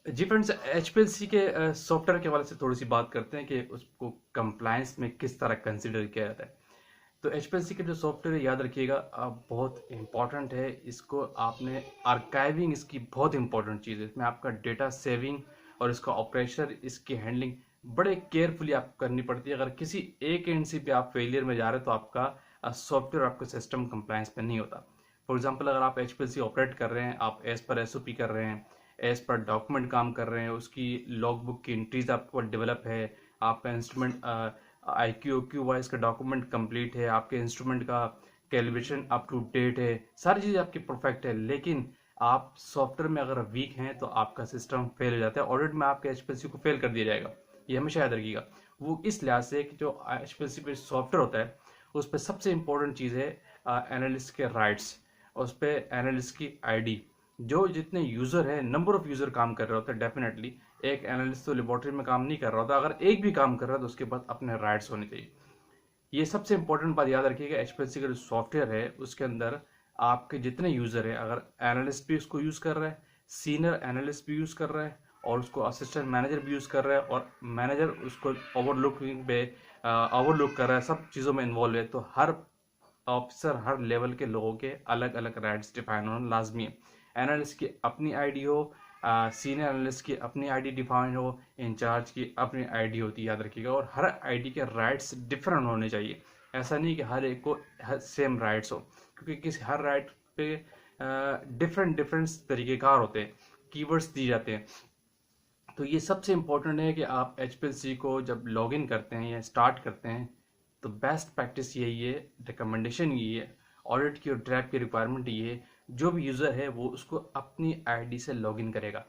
जी friends, HPLC के software के हवाले से थोड़ी सी बात करते हैं कि उसको कंप्लायंस में किस तरह कंसिडर किया जाता है। तो एचपीएलसी के जो सॉफ्टवेयर है, याद रखिएगा, बहुत इंपॉर्टेंट है। इसको आपने आर्काइविंग, इसकी बहुत इंपॉर्टेंट चीज़ है। इसमें आपका डेटा सेविंग और इसका ऑपरेशन, इसकी हैंडलिंग बड़े केयरफुली आपको करनी पड़ती है। अगर किसी एक एंड से भी आप फेलियर में जा रहे हैं तो आपका सॉफ्टवेयर, आपका सिस्टम कंप्लायंस में नहीं होता। फॉर एग्जाम्पल, अगर आप एचपीएलसी ऑपरेट कर रहे हैं, आप एज पर एसओपी कर रहे हैं, एज पर डॉक्यूमेंट काम कर रहे हैं, उसकी लॉग बुक की एंट्रीज आपको डेवलप है, आपका इंस्ट्रूमेंट आई क्यू वाइज का डॉक्यूमेंट कंप्लीट है, आपके इंस्ट्रूमेंट का कैलिब्रेशन अप टू डेट है, सारी चीज़ें आपकी परफेक्ट है, लेकिन आप सॉफ्टवेयर में अगर वीक हैं तो आपका सिस्टम फेल हो जाता है। ऑडिट में आपके एचपीएलसी को फेल कर दिया जाएगा। ये हमेशा याद रखिएगा। वो इस लिहाज से कि जो एचपीएलसी पे सॉफ्टवेयर होता है, उस पर सबसे इंपॉर्टेंट चीज़ है एनालिस्ट के राइट्स, उस पर एनालिस्ट की आईडी। जो जितने यूज़र है, नंबर ऑफ यूज़र काम कर रहे होते हैं, डेफिनेटली एक एनालिस्ट तो लेबोरेटरी में काम नहीं कर रहा होता। अगर एक भी काम कर रहा है तो उसके पास अपने राइट्स होने चाहिए। ये सबसे इंपॉर्टेंट बात याद रखिएगा। एचपीएलसी का जो सॉफ्टवेयर है उसके अंदर आपके जितने यूज़र है, अगर एनालिस्ट भी उसको यूज़ कर रहा है, सीनियर एनालिस्ट भी यूज़ कर रहा है, और उसको असिस्टेंट मैनेजर भी यूज़ कर रहा है, और मैनेजर उसको ओवरलुक कर रहा है, सब चीज़ों में इन्वॉल्व है, तो हर ऑफिसर, हर लेवल के लोगों के अलग अलग राइट्स डिफाइन होना लाजमी है। एनालिस्ट की अपनी आईडी हो, सीनियर एनालिस्ट की अपनी आईडी डिफाइन हो, इंचार्ज की अपनी आईडी होती है, याद रखिएगा। और हर आईडी के राइट्स डिफरेंट होने चाहिए। ऐसा नहीं कि हर एक को सेम राइट्स हो, क्योंकि किसी हर राइट पे डिफरेंट डिफरेंट तरीक़ेकार होते हैं, कीवर्ड्स दिए जाते हैं। तो ये सबसे इम्पोर्टेंट है कि आप एचपीएलसी को जब लॉगिन करते हैं या स्टार्ट करते हैं तो बेस्ट प्रैक्टिस यही है, रिकमेंडेशन यही है, ऑडिट की और ड्रैप की रिक्वायरमेंट ये है, जो भी यूज़र है वो उसको अपनी आईडी से लॉगिन करेगा।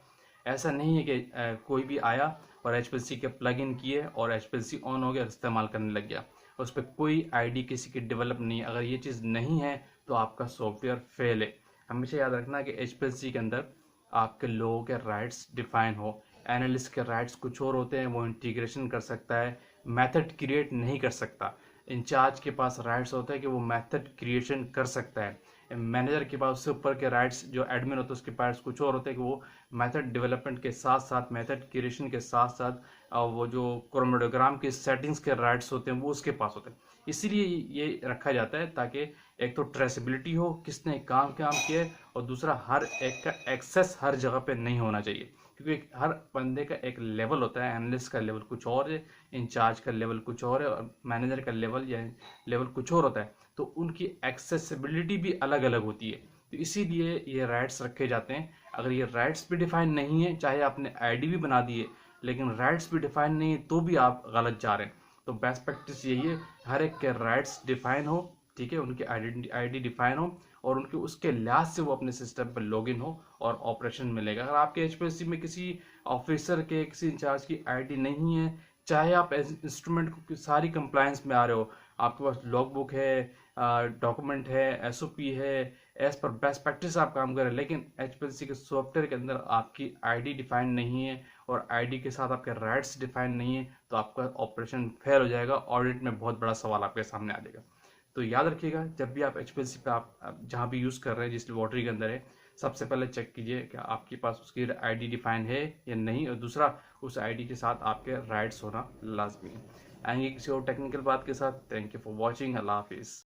ऐसा नहीं है कि कोई भी आया और एचपीएलसी के प्लग इन किए और एचपीएलसी ऑन हो गया, इस्तेमाल करने लग गया, उस पर कोई आईडी किसी की डेवलप नहीं है। अगर ये चीज़ नहीं है तो आपका सॉफ्टवेयर फेल है। हमेशा याद रखना कि एचपीएलसी के अंदर आपके लोगों के राइट्स डिफाइन हो। एनालिस्ट के राइट्स कुछ और होते हैं, वो इंटीग्रेशन कर सकता है, मेथड क्रिएट नहीं कर सकता। इंचार्ज के पास राइट्स होता है कि वो मेथड क्रिएशन कर सकता है। मैनेजर के पास उससे ऊपर के राइट्स, जो एडमिन होता है उसके पास कुछ और होते हैं कि वो मेथड डेवलपमेंट के साथ साथ, मेथड क्रिएशन के साथ साथ वो जो क्रोमोडोग्राम के सेटिंग्स के राइट्स होते हैं वो उसके पास होते हैं। इसीलिए ये रखा जाता है ताकि एक तो ट्रेसेबिलिटी हो, किसने काम काम किया है, और दूसरा हर एक का एक्सेस हर जगह पे नहीं होना चाहिए, क्योंकि हर बंदे का एक लेवल होता है। एनालिस्ट का लेवल कुछ और है, इंचार्ज का लेवल कुछ और है, और मैनेजर का लेवल या लेवल कुछ और होता है। तो उनकी एक्सेसिबिलिटी भी अलग अलग होती है। तो इसीलिए ये राइट्स रखे जाते हैं। अगर ये राइट्स भी डिफाइन नहीं है, चाहे आपने आईडी भी बना दी है, लेकिन राइट्स भी डिफाइन नहीं है, तो भी आप गलत जा रहे हैं। तो बेस्ट प्रैक्टिस यही है, हर एक के राइट्स डिफाइन हो, ठीक है, उनकी आईडी डिफाइन हो, और उनके उसके लिहाज से वो अपने सिस्टम पर लॉगिन हो और ऑपरेशन मिलेगा। अगर आपके एचपीएलसी में किसी ऑफिसर के, किसी इंचार्ज की आईडी नहीं है, चाहे आप इंस्ट्रूमेंट को सारी कंप्लायंस में आ रहे हो, आपके पास लॉग बुक है, डॉक्यूमेंट है, एसओपी है, एज पर बेस्ट प्रैक्टिस आप काम करें, लेकिन एचपीएलसी के सॉफ्टवेयर के अंदर आपकी आईडी डिफाइन नहीं है और आईडी के साथ आपके राइट्स डिफाइन नहीं है, तो आपका ऑपरेशन फेल हो जाएगा। ऑडिट में बहुत बड़ा सवाल आपके सामने आ जाएगा। तो याद रखिएगा, जब भी आप एचपीएलसी पे आप जहाँ भी यूज़ कर रहे हैं, जिस लेबोरेटरी के अंदर है, सबसे पहले चेक कीजिए कि आपके पास उसकी आईडी डिफाइन है या नहीं, और दूसरा, उस आईडी के साथ आपके राइट्स होना लाजमी है। आएंगे किसी और टेक्निकल बात के साथ। Thank you for watching. अल्लाह हाफिज़।